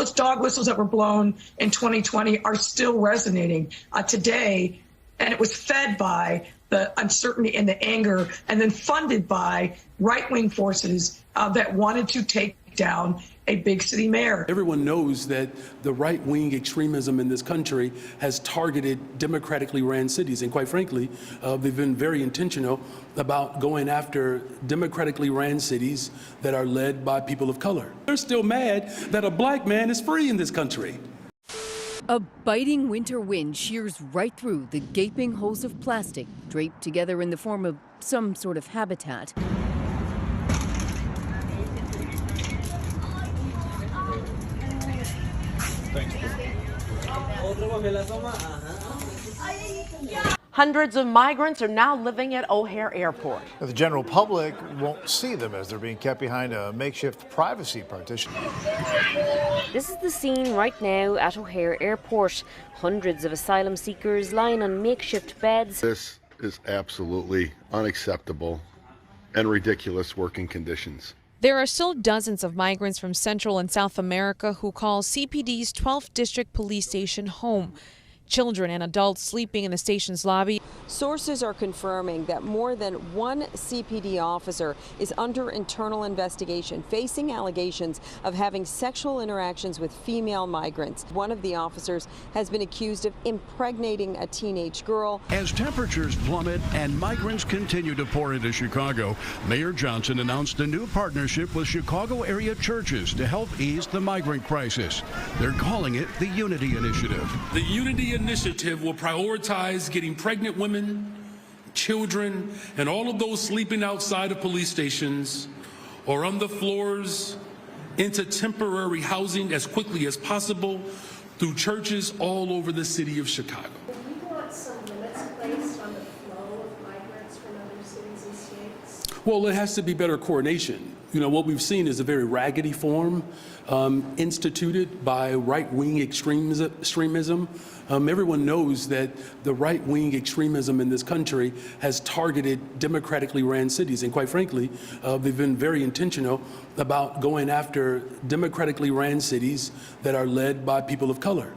those dog whistles that were blown in 2020 are still resonating today. And it was fed by the uncertainty and the anger, and then funded by right-wing forces that wanted to take down a big city mayor. Everyone knows that the right-wing extremism in this country has targeted democratically ran cities. And quite frankly, they've been very intentional about going after democratically ran cities that are led by people of color. They're still mad that a black man is free in this country. A biting winter wind shears right through the gaping holes of plastic draped together in the form of some sort of habitat. Hundreds of migrants are now living at O'Hare Airport. The general public won't see them as they're being kept behind a makeshift privacy partition. This is the scene right now at O'Hare Airport. Hundreds of asylum seekers lying on makeshift beds. This is absolutely unacceptable and ridiculous working conditions. There are still dozens of migrants from Central and South America who call CPD's 12th District Police Station home. Children and adults sleeping in the station's lobby. Sources are confirming that more than one CPD officer is under internal investigation, facing allegations of having sexual interactions with female migrants. One of the officers has been accused of impregnating a teenage girl. As temperatures plummet and migrants continue to pour into Chicago, Mayor Johnson announced a new partnership with Chicago area churches to help ease the migrant crisis. They're calling it the Unity Initiative. The Unity Initiative will prioritize getting pregnant women, children, and all of those sleeping outside of police stations or on the floors into temporary housing as quickly as possible through churches all over the city of Chicago. Do you want some limits placed on the flow of migrants from other cities and states? Well, it has to be better coordination. You know, what we've seen is a very raggedy form instituted by right-wing extremism. Everyone knows that the right-wing extremism in this country has targeted democratically ran cities. And quite frankly, they've been very intentional about going after democratically ran cities that are led by people of color.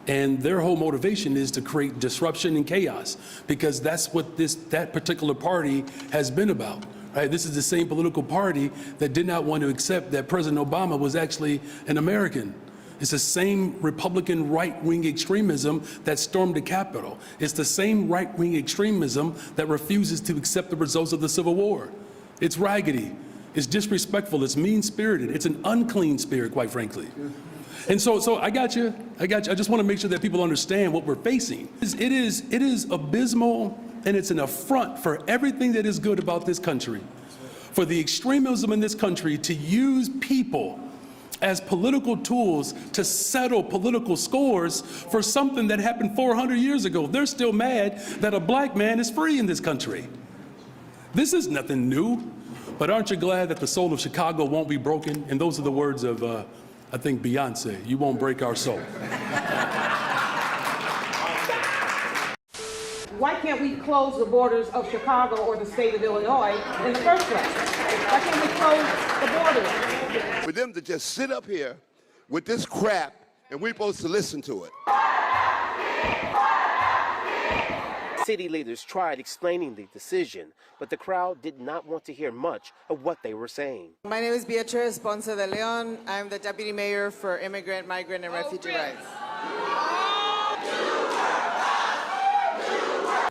And their whole motivation is to create disruption and chaos, because that's what that particular party has been about. Right? This is the same political party that did not want to accept that President Obama was actually an American. It's the same Republican right-wing extremism that stormed the Capitol. It's the same right-wing extremism that refuses to accept the results of the Civil War. It's raggedy, it's disrespectful, it's mean-spirited, it's an unclean spirit, quite frankly. And so I got you. I just want to make sure that people understand what we're facing. It is abysmal, and it's an affront for everything that is good about this country. For the extremism in this country to use people as political tools to settle political scores for something that happened 400 years ago. They're still mad that a black man is free in this country. This is nothing new, but aren't you glad that the soul of Chicago won't be broken? And those are the words of, I think, Beyonce, you won't break our soul. Why can't we close the borders of Chicago or the state of Illinois in the first place? Why can't we close the borders? For them to just sit up here with this crap and we're supposed to listen to it. City leaders tried explaining the decision, but the crowd did not want to hear much of what they were saying. My name is Beatriz Ponce de Leon. I'm the Deputy Mayor for Immigrant, Migrant, and Refugee Rights.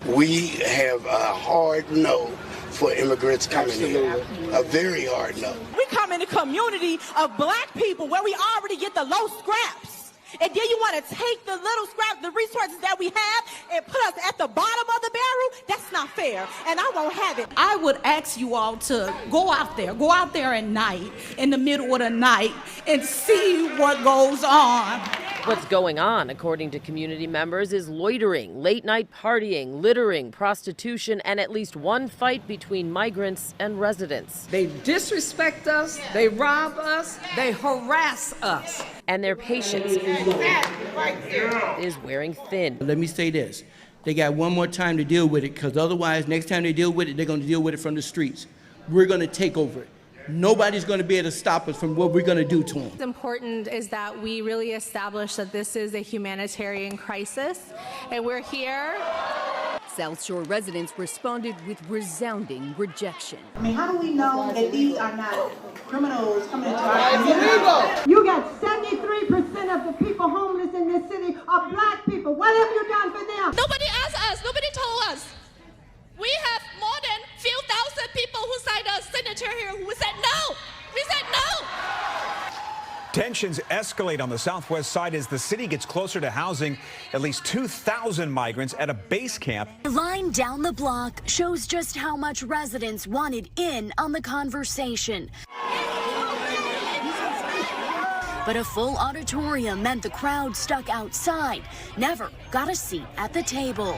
We have a hard no for immigrants coming here, a very hard no. We come in a community of black people where we already get the low scraps. And then you want to take the little scraps, the resources that we have, and put us at the bottom of the barrel? That's not fair, and I won't have it. I would ask you all to go out there at night, in the middle of the night, and see what goes on. What's going on, according to community members, is loitering, late-night partying, littering, prostitution, and at least one fight between migrants and residents. They disrespect us, they rob us, they harass us. And their patience is wearing thin. Let me say this. They got one more time to deal with it, because otherwise, next time they deal with it, they're going to deal with it from the streets. We're going to take over it. nobody's going to be able to stop us from what we're going to do to them. What's important is that we really establish that this is a humanitarian crisis, and we're here. South Shore residents responded with resounding rejection. I mean, how do we know that these are not criminals coming into our community? You got 73% of the people homeless in this city are black people. What have you done for them? Nobody asked us. Nobody told us. We have more than a few thousand people who signed a signature here who said no. We said no. Tensions escalate on the southwest side as the city gets closer to housing at least 2,000 migrants at a base camp. The line down the block shows just how much residents wanted in on the conversation. But a full auditorium meant the crowd stuck outside never got a seat at the table.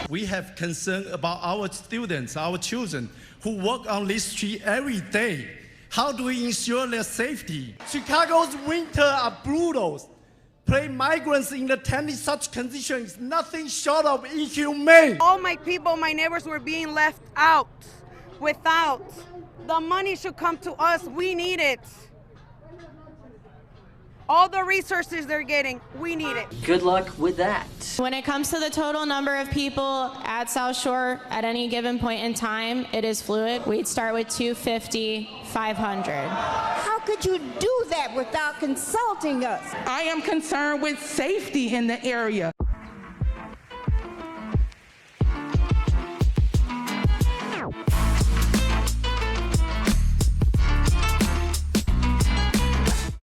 We have concern about our students, our children, who walk on this street every day. How do we ensure their safety? Chicago's winter are brutal. Putting migrants in the tent in such conditions is nothing short of inhumane. All my people, my neighbors were being left out without. The money should come to us. We need it. All the resources they're getting, we need it. Good luck with that. When it comes to the total number of people at South Shore at any given point in time, it is fluid. We'd start with 250, 500. How could you do that without consulting us? I am concerned with safety in the area.